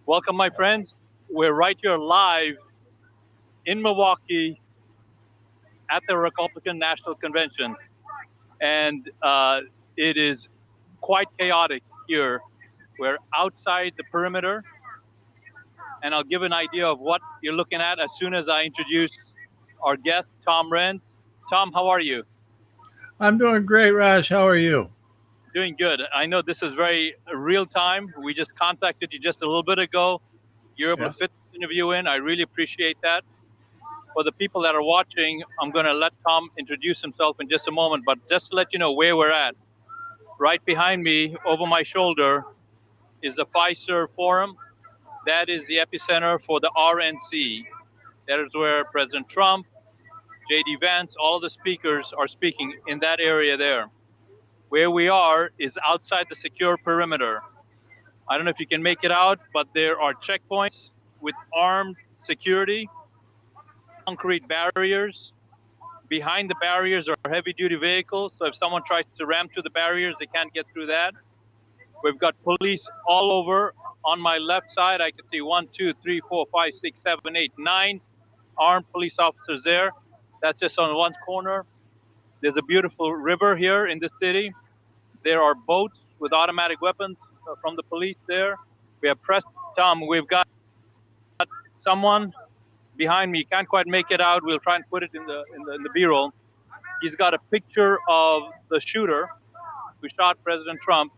Welcome, my friends. We're right here live in Milwaukee at the Republican National Convention. And it is quite chaotic here. We're outside the perimeter. And I'll give an idea of what you're looking at as soon as I introduce our guest, Tom Renz. Tom, how are you? I'm doing great, Raj. How are you? Doing good. I know this is very real time. We just contacted you just a little bit ago. You're able to fit the interview in. I really appreciate that. For the people that are watching, I'm going to let Tom introduce himself in just a moment, but just to let you know where we're at. Right behind me, over my shoulder, is the Pfizer Forum. That is the epicenter for the RNC. That is where President Trump, J.D. Vance, all the speakers are speaking in that area there. Where we are is outside the secure perimeter. I don't know if you can make it out, but there are checkpoints with armed security, concrete barriers. Behind the barriers are heavy-duty vehicles, so if someone tries to ram through the barriers, they can't get through that. We've got police all over. On my left side, I can see 1, 2, 3, 4, 5, 6, 7, 8, 9 armed police officers there. That's just on one corner. There's a beautiful river here in the city. There are boats with automatic weapons from the police there. We have press. Tom, we've got someone behind me. Can't quite make it out. We'll try and put it in the B-roll. He's got a picture of the shooter who shot President Trump,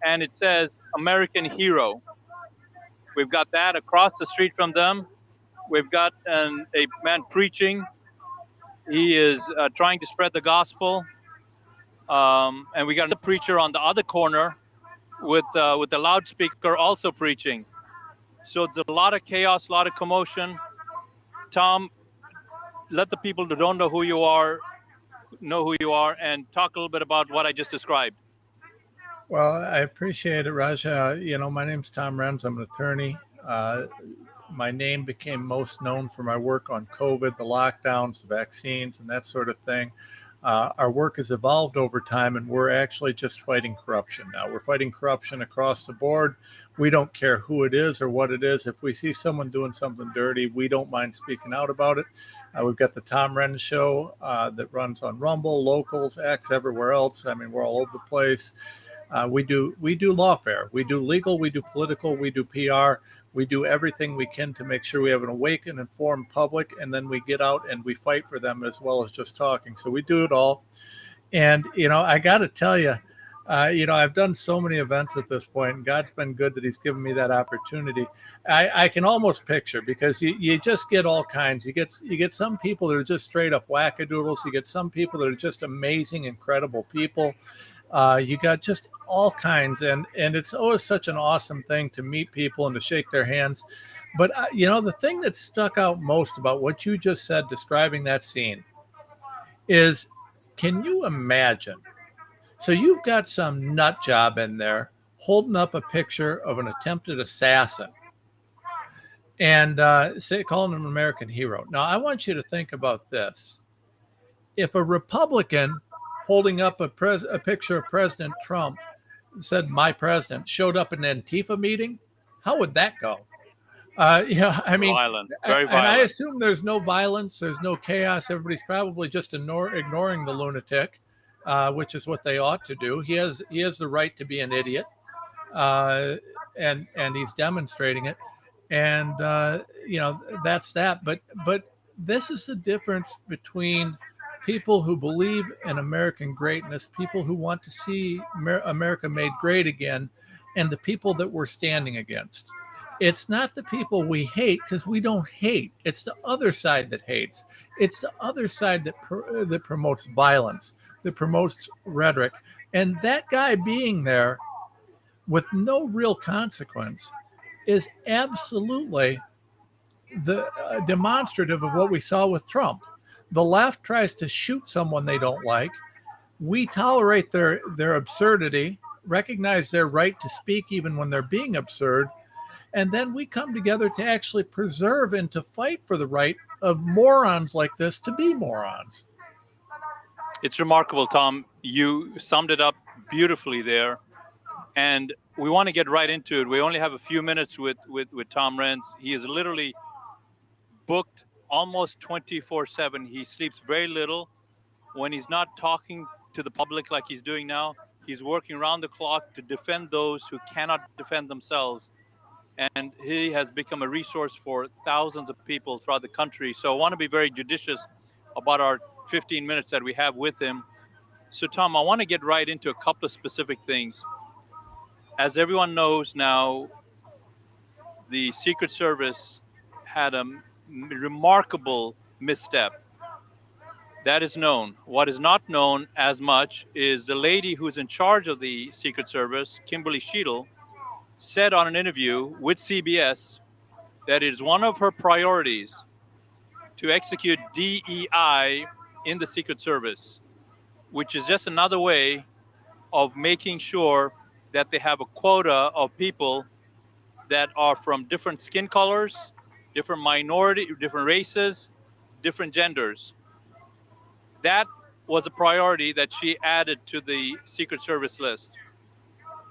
and it says American hero. We've got that across the street from them. We've got a man preaching. He is trying to spread the gospel. And we got a preacher on the other corner with the loudspeaker also preaching. So it's a lot of chaos, a lot of commotion. Tom, let the people who don't know who you are know who you are and talk a little bit about what I just described. Well, I appreciate it, Raj. My name's Tom Renz. I'm an attorney. My name became most known for my work on COVID, the lockdowns, the vaccines, and that sort of thing. Our work has evolved over time, and we're actually just fighting corruption now. We're fighting corruption across the board. We don't care who it is or what it is. If we see someone doing something dirty, we don't mind speaking out about it. We've got the Tom Renz Show that runs on Rumble, Locals, X, everywhere else. I mean, we're all over the place. We do lawfare. We do legal. We do political. We do PR. We do everything we can to make sure we have an awake and informed public, and then we get out and we fight for them as well as just talking. So we do it all. And, I got to tell you, I've done so many events at this point, and God's been good that he's given me that opportunity. I can almost picture, because you just get all kinds. You get some people that are just straight up wackadoodles. You get some people that are just amazing, incredible people. You got just all kinds, and it's always such an awesome thing to meet people and to shake their hands. But, the thing that stuck out most about what you just said, describing that scene, is, can you imagine? So you've got some nut job in there holding up a picture of an attempted assassin and calling him an American hero. Now, I want you to think about this. If a Republican holding up a picture of President Trump said, "My president," showed up in an Antifa meeting, how would that go? I mean, violent, very violent. And I assume there's no violence, there's no chaos. Everybody's probably just ignoring the lunatic, which is what they ought to do. He has the right to be an idiot, and he's demonstrating it. And that's that. But this is the difference between people who believe in American greatness, people who want to see America made great again, and the people that we're standing against. It's not the people we hate, because we don't hate. It's the other side that hates. It's the other side that promotes violence, that promotes rhetoric. And that guy being there with no real consequence is absolutely the demonstrative of what we saw with Trump. The left tries to shoot someone they don't like. We tolerate their absurdity, recognize their right to speak even when they're being absurd, and then we come together to actually preserve and to fight for the right of morons like this to be morons. It's remarkable, Tom. You summed it up beautifully there. And we want to get right into it. We only have a few minutes with Tom Renz. He is literally booked almost 24/7. He sleeps very little. When he's not talking to the public like he's doing now, he's working around the clock to defend those who cannot defend themselves. And he has become a resource for thousands of people throughout the country. So I want to be very judicious about our 15 minutes that we have with him. So Tom, I want to get right into a couple of specific things. As everyone knows now, the Secret Service had a remarkable misstep. That is known. What is not known as much is the lady who's in charge of the Secret Service, Kimberly Sheetal, said on an interview with CBS that it is one of her priorities to execute DEI in the Secret Service, which is just another way of making sure that they have a quota of people that are from different skin colors, different different races, different genders. That was a priority that she added to the Secret Service list.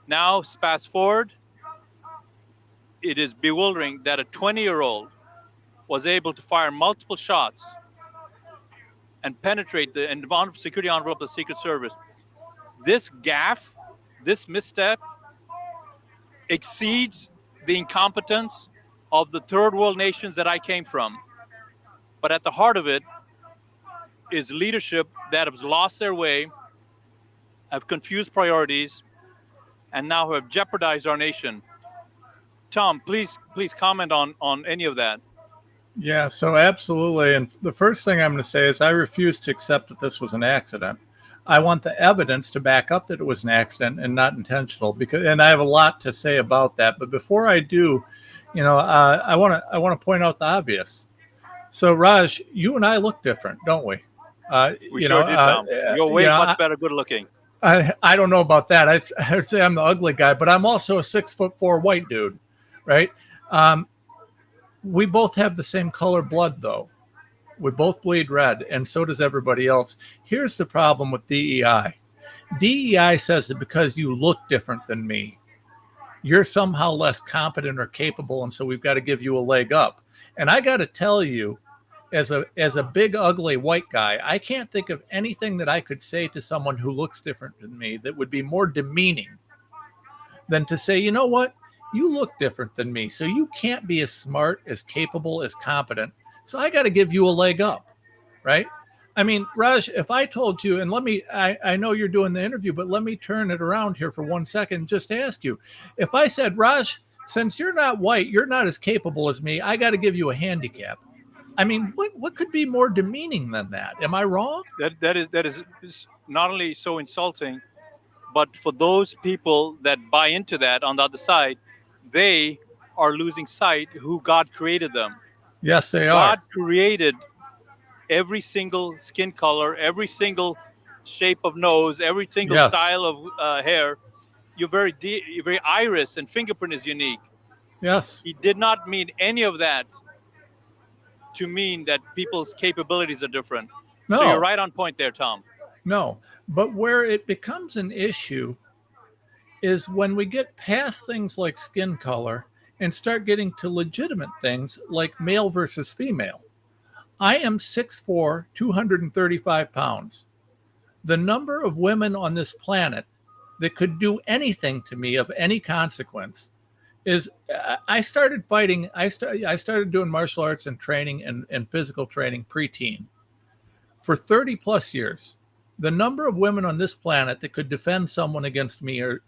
Now, fast forward, it is bewildering that a 20-year-old was able to fire multiple shots and penetrate the security envelope of the Secret Service. This gaffe, this misstep, exceeds the incompetence of the third world nations that I came from. But at the heart of it is leadership that has lost their way, have confused priorities, and now have jeopardized our nation. Tom, please comment on any of that. Yeah, so absolutely. And the first thing I'm going to say is I refuse to accept that this was an accident. I want the evidence to back up that it was an accident and not intentional, and I have a lot to say about that. But before I do, I want to point out the obvious. So Raj, you and I look different, don't we? We sure do, Tom. You're way much better good looking. I don't know about that. I'd say I'm the ugly guy, but I'm also a 6'4" white dude, right? We both have the same color blood, though. We both bleed red, and so does everybody else. Here's the problem with DEI. DEI says that because you look different than me, you're somehow less competent or capable, and so we've got to give you a leg up. And I got to tell you, as a big, ugly white guy, I can't think of anything that I could say to someone who looks different than me that would be more demeaning than to say, you know what? You look different than me, so you can't be as smart, as capable, as competent. So I got to give you a leg up, right? I mean, Raj, if I told you, and I know you're doing the interview, but let me turn it around here for 1 second and just ask you. If I said, Raj, since you're not white, you're not as capable as me, I got to give you a handicap. I mean, what could be more demeaning than that? Am I wrong? That is not only so insulting, but for those people that buy into that on the other side, they are losing sight who God created them. Yes, they are. God created every single skin color, every single shape of nose, every single style of hair. You're very iris and fingerprint is unique. Yes. He did not mean any of that to mean that people's capabilities are different. No. So you're right on point there, Tom. No, but where it becomes an issue is when we get past things like skin color and start getting to legitimate things like male versus female. I am 6'4", 235 pounds. The number of women on this planet that could do anything to me of any consequence is, I started fighting. I started doing martial arts and training and physical training pre-teen for 30 plus years. The number of women on this planet that could defend someone against me are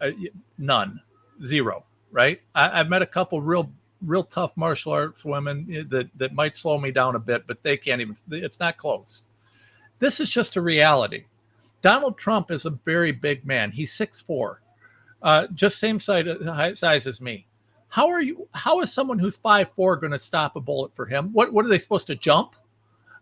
none, zero, right? I've met a couple real tough martial arts women that might slow me down a bit, but they can't even, it's not close. This is just a reality. Donald Trump is a very big man. He's 6'4", just same size as me. How is someone who's 5'4" going to stop a bullet for him? What are they supposed to jump?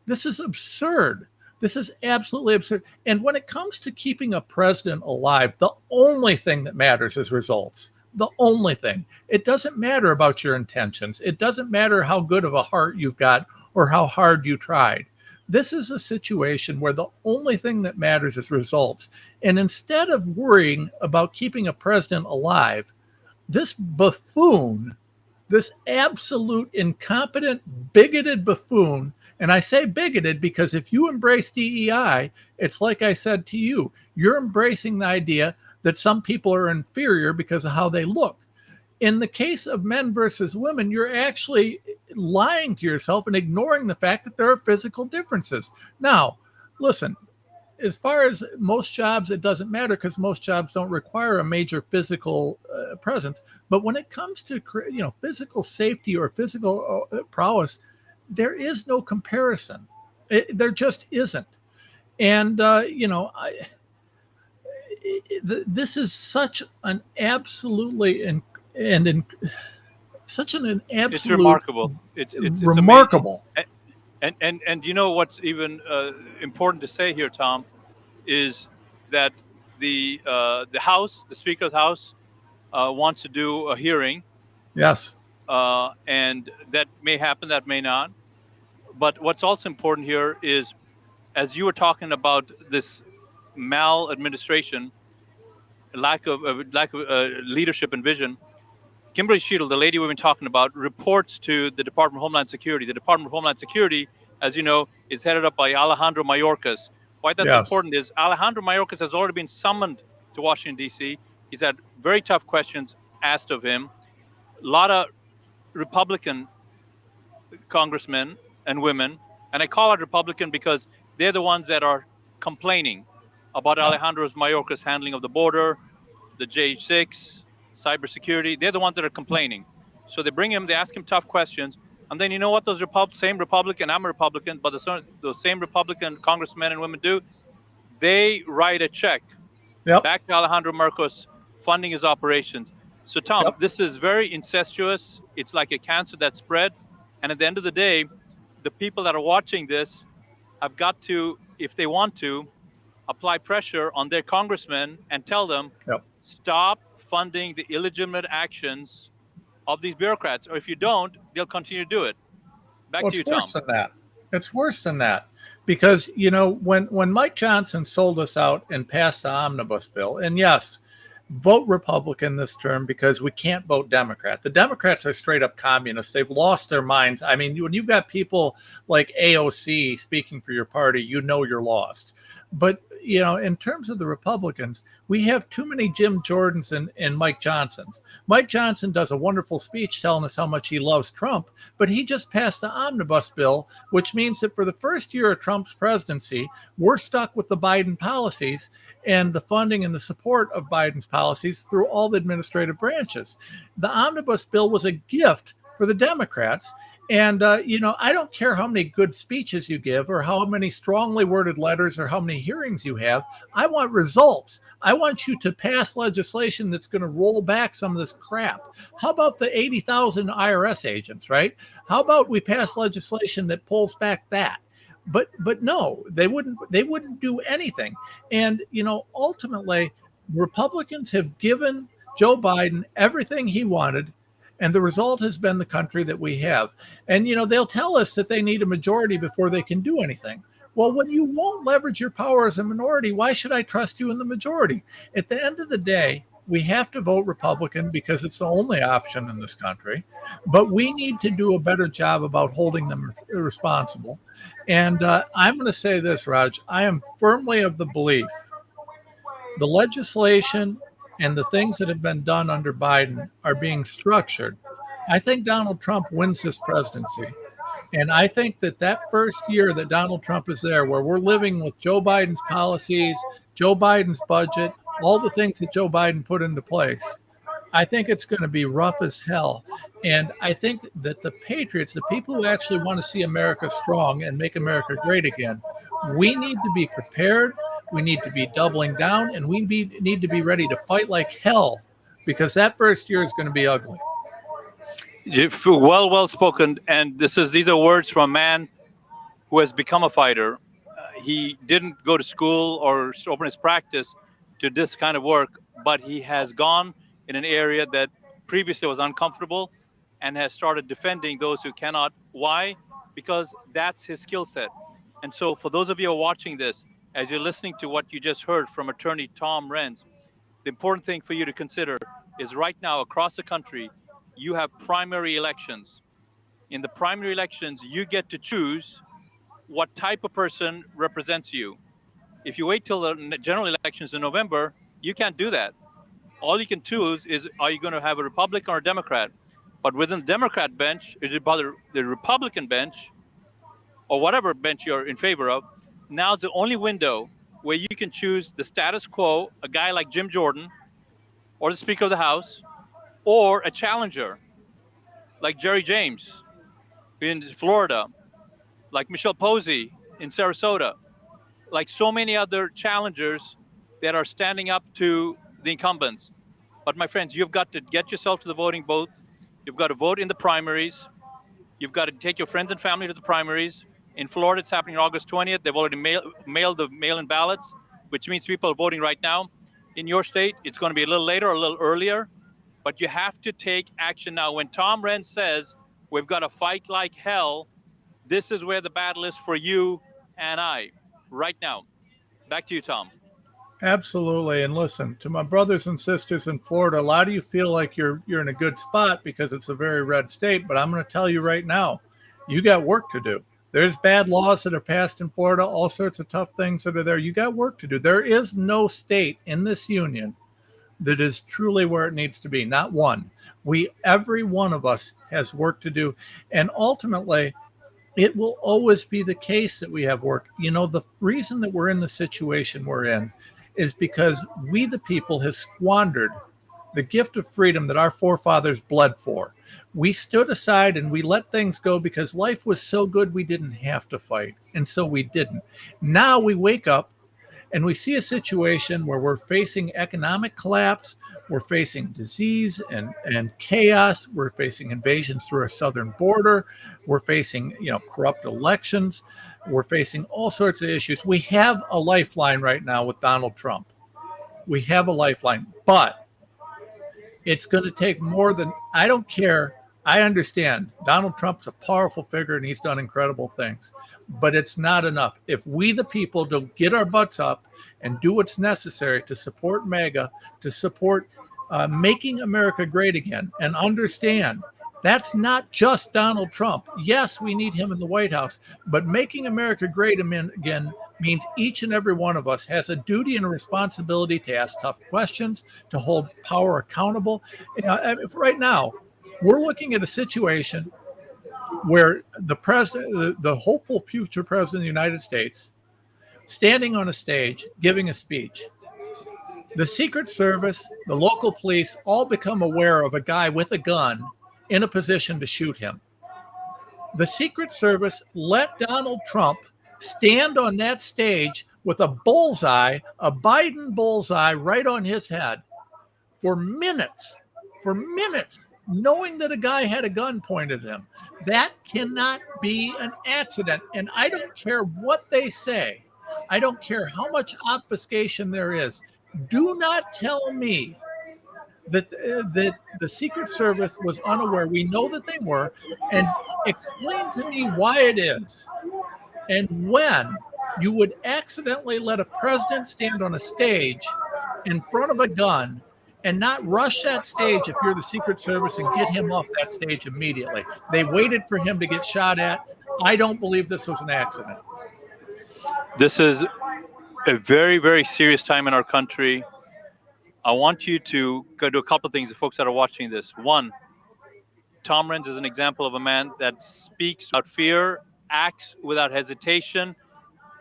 This is absurd. This is absolutely absurd. And when it comes to keeping a president alive, the only thing that matters is results. The only thing. It doesn't matter about your intentions. It doesn't matter how good of a heart you've got or how hard you tried. This is a situation where the only thing that matters is results. And instead of worrying about keeping a president alive, this buffoon, this absolute incompetent, bigoted buffoon, and I say bigoted because if you embrace DEI, it's like I said to you, you're embracing the idea that some people are inferior because of how they look. In the case of men versus women, you're actually lying to yourself and ignoring the fact that there are physical differences. Now, listen, as far as most jobs, it doesn't matter because most jobs don't require a major physical presence. But when it comes to physical safety or physical prowess, there is no comparison. There just isn't. And this is such an absolutely such an absolute. It's remarkable. It's remarkable. And you know what's even important to say here, Tom, is that the House, the Speaker of the House, wants to do a hearing. Yes. And that may happen, that may not. But what's also important here is, as you were talking about this maladministration, lack of leadership and vision, Kimberly Sheetal, the lady we've been talking about, reports to the Department of Homeland Security. The Department of Homeland Security, as you know, is headed up by Alejandro Mayorkas. Why that's important is Alejandro Mayorkas has already been summoned to Washington, D.C. He's had very tough questions asked of him. A lot of Republican congressmen and women, and I call it Republican because they're the ones that are complaining about Alejandro Mayorkas' handling of the border, the J6, cybersecurity. They're the ones that are complaining. So they bring him, they ask him tough questions, and then you know what those same Republican, I'm a Republican, but those same Republican congressmen and women do? They write a check back to Alejandro Mayorkas funding his operations. So Tom, this is very incestuous. It's like a cancer that spread. And at the end of the day, the people that are watching this have got to, if they want to, apply pressure on their congressmen and tell them, stop funding the illegitimate actions of these bureaucrats. Or if you don't, they'll continue to do it. Back to you, Tom. It's worse than that. It's worse than that. Because, when Mike Johnson sold us out and passed the omnibus bill, and yes, vote Republican this term because we can't vote Democrat. The Democrats are straight up communists. They've lost their minds. I mean, when you've got people like AOC speaking for your party, you're lost. But, in terms of the Republicans, we have too many Jim Jordans and Mike Johnsons. Mike Johnson does a wonderful speech telling us how much he loves Trump, but he just passed the omnibus bill, which means that for the first year of Trump's presidency, we're stuck with the Biden policies and the funding and the support of Biden's policies through all the administrative branches. The omnibus bill was a gift for the Democrats. And, I don't care how many good speeches you give or how many strongly worded letters or how many hearings you have. I want results. I want you to pass legislation that's going to roll back some of this crap. How about the 80,000 IRS agents, right? How about we pass legislation that pulls back that? But no, they wouldn't do anything. And, ultimately, Republicans have given Joe Biden everything he wanted. And the result has been the country that we have. And, they'll tell us that they need a majority before they can do anything. Well, when you won't leverage your power as a minority, why should I trust you in the majority? At the end of the day, we have to vote Republican because it's the only option in this country. But we need to do a better job about holding them responsible. And I'm going to say this, Raj. I am firmly of the belief the legislation and the things that have been done under Biden are being structured. I think Donald Trump wins this presidency. And I think that first year that Donald Trump is there, where we're living with Joe Biden's policies, Joe Biden's budget, all the things that Joe Biden put into place, I think it's going to be rough as hell. And I think that the patriots, the people who actually want to see America strong and make America great again, we need to be prepared. We need to be doubling down, and we need to be ready to fight like hell, because that first year is going to be ugly. Well spoken. And these are words from a man who has become a fighter. He didn't go to school or open his practice to this kind of work, but he has gone in an area that previously was uncomfortable and has started defending those who cannot. Why? Because that's his skill set. And so for those of you who are watching this, as you're listening to what you just heard from attorney Tom Renz, the important thing for you to consider is right now across the country, you have primary elections. In the primary elections, you get to choose what type of person represents you. If you wait till the general elections in November, you can't do that. All you can choose is, are you going to have a Republican or a Democrat? But within the Democrat bench, the Republican bench, or whatever bench you're in favor of, now's the only window where you can choose the status quo, a guy like Jim Jordan, or the Speaker of the House, or a challenger like Jerry James in Florida, like Michelle Posey in Sarasota, like so many other challengers that are standing up to the incumbents. But my friends, you've got to get yourself to the voting booth. You've got to vote in the primaries. You've got to take your friends and family to the primaries. In Florida, it's happening August 20th. They've already mailed the mail-in ballots, which means people are voting right now. In your state, it's going to be a little later or a little earlier, but you have to take action now. When Tom Renz says we've got to fight like hell, this is where the battle is for you and I right now. Back to you, Tom. Absolutely. And listen, to my brothers and sisters in Florida, a lot of you feel like you're in a good spot because it's a very red state, but I'm going to tell you right now, you got work to do. There's bad laws that are passed in Florida, all sorts of tough things that are there. You got work to do. There is no state in this union that is truly where it needs to be. Not one. Every one of us has work to do. And ultimately, it will always be the case that we have work. You know, the reason that we're in the situation we're in is because we, the people, have squandered the gift of freedom that our forefathers bled for. We stood aside and we let things go because life was so good we didn't have to fight. And so we didn't. Now we wake up and we see a situation where we're facing economic collapse, we're facing disease and chaos, we're facing invasions through our southern border, we're facing, corrupt elections, we're facing all sorts of issues. We have a lifeline right now with Donald Trump. We have a lifeline, but it's going to take more than, I don't care. I understand Donald Trump's a powerful figure and he's done incredible things, but it's not enough. If we, the people, don't get our butts up and do what's necessary to support MAGA, to support making America great again, and understand that's not just Donald Trump. Yes, we need him in the White House, but making America great again means each and every one of us has a duty and a responsibility to ask tough questions, to hold power accountable. Right now, we're looking at a situation where the president, the hopeful future president of the United States, standing on a stage, giving a speech. The Secret Service, the local police all become aware of a guy with a gun in a position to shoot him. The Secret Service let Donald Trump stand on that stage with a bullseye, a Biden bullseye right on his head for minutes, knowing that a guy had a gun pointed at him. That cannot be an accident. And I don't care what they say. I don't care how much obfuscation there is. Do not tell me that the Secret Service was unaware. We know that they were. And explain to me why it is. And when you would accidentally let a president stand on a stage in front of a gun and not rush that stage if you're the Secret Service and get him off that stage immediately. They waited for him to get shot at. I don't believe this was an accident. This is a very, very serious time in our country. I want you to go do a couple of things, the folks that are watching this. One, Tom Renz is an example of a man that speaks without fear, acts without hesitation,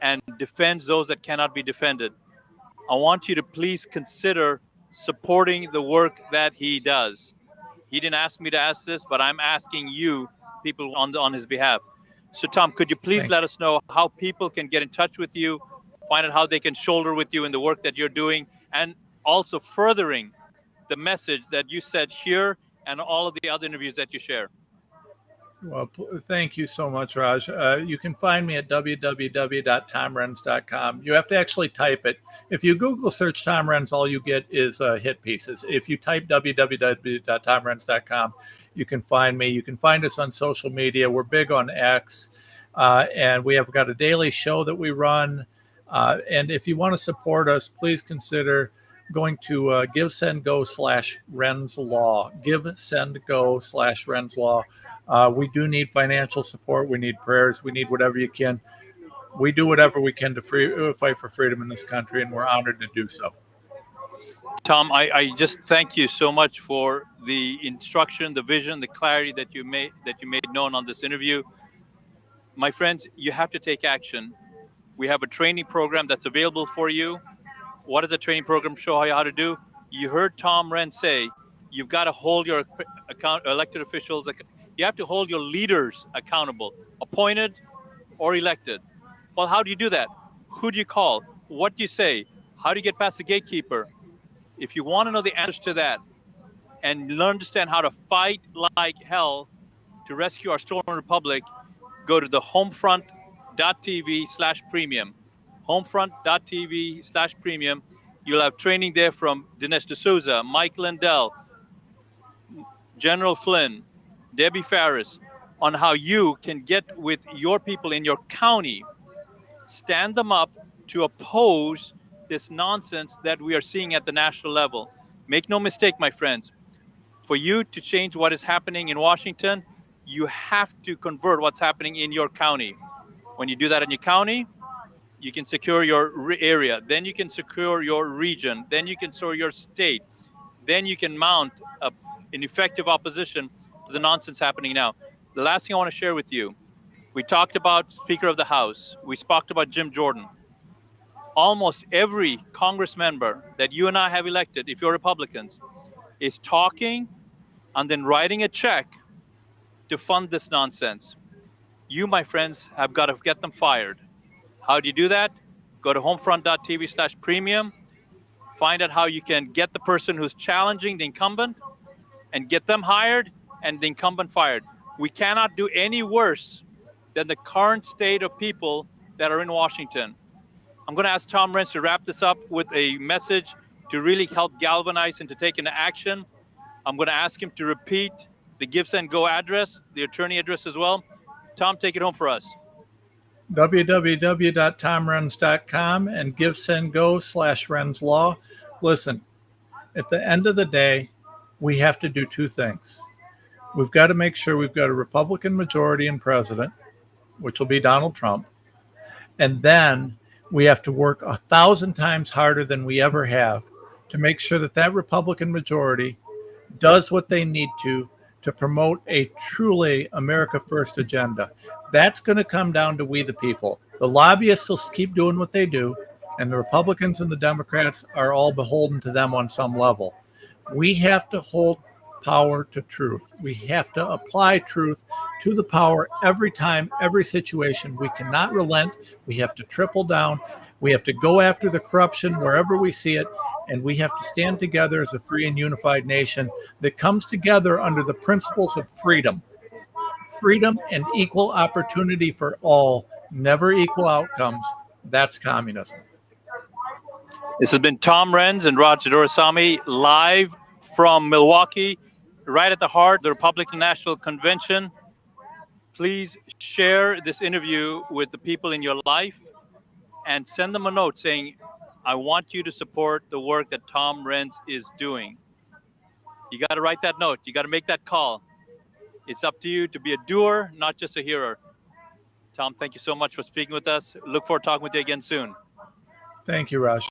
and defends those that cannot be defended. I want you to please consider supporting the work that he does. He didn't ask me to ask this, but I'm asking you, people, on his behalf. So, Tom, could you please let us know how people can get in touch with you, find out how they can shoulder with you in the work that you're doing, and also furthering the message that you said here and all of the other interviews that you share? Well, thank you so much, Raj. You can find me at www.tomrenz.com. You have to actually type it. If you Google search Tom Renz, all you get is hit pieces. If you type www.tomrenz.com, you can find me. You can find us on social media. We're big on X. And we have got a daily show that we run. And if you want to support us, please consider going to GiveSendGo/RensLaw. GiveSendGo/RensLaw. We do need financial support. We need prayers. We need whatever you can. We do whatever we can to fight for freedom in this country, and we're honored to do so. Tom, I just thank you so much for the instruction, the vision, the clarity that you made known on this interview. My friends, you have to take action. We have a training program that's available for you. What does the training program show you how to do? You heard Tom Renz say, you've got to hold your elected officials. You have to hold your leaders accountable, appointed or elected. Well, how do you do that? Who do you call? What do you say? How do you get past the gatekeeper? If you want to know the answers to that and understand how to fight like hell to rescue our stolen republic, go to the homefront.tv/premium. Homefront.tv/premium. You'll have training there from Dinesh D'Souza, Mike Lindell, General Flynn, Debbie Farris, on how you can get with your people in your county, stand them up to oppose this nonsense that we are seeing at the national level. Make no mistake, my friends, for you to change what is happening in Washington, you have to convert what's happening in your county. When you do that in your county, you can secure your area, then you can secure your region, then you can secure your state, then you can mount an effective opposition to the nonsense happening now. The last thing I want to share with you, we talked about Speaker of the House, we talked about Jim Jordan. Almost every Congress member that you and I have elected, if you're Republicans, is talking and then writing a check to fund this nonsense. You, my friends, have got to get them fired. How do you do that? Go to homefront.tv/premium. Find out how you can get the person who's challenging the incumbent and get them hired and the incumbent fired. We cannot do any worse than the current state of people that are in Washington. I'm going to ask Tom Renz to wrap this up with a message to really help galvanize and to take into action. I'm going to ask him to repeat the Give, Send, Go address, the attorney address as well. Tom, take it home for us. www.tomrenz.com and GiveSendGo/RensLaw. Listen, at the end of the day, we have to do two things. We've got to make sure we've got a Republican majority and president, which will be Donald Trump. And then we have to work 1,000 times harder than we ever have to make sure that that Republican majority does what they need to promote a truly America First agenda. That's going to come down to we the people. The lobbyists will keep doing what they do, and the Republicans and the Democrats are all beholden to them on some level. We have to hold power to truth. We have to apply truth to the power every time, every situation. We cannot relent. We have to triple down. We have to go after the corruption wherever we see it. And we have to stand together as a free and unified nation that comes together under the principles of freedom. Freedom and equal opportunity for all, never equal outcomes. That's communism. This has been Tom Renz and Raj Doraisamy live from Milwaukee, right at the heart of the Republican National Convention. Please share this interview with the people in your life and send them a note saying, I want you to support the work that Tom Renz is doing. You got to write that note. You got to make that call. It's up to you to be a doer, not just a hearer. Tom, thank you so much for speaking with us. Look forward to talking with you again soon. Thank you, Raj.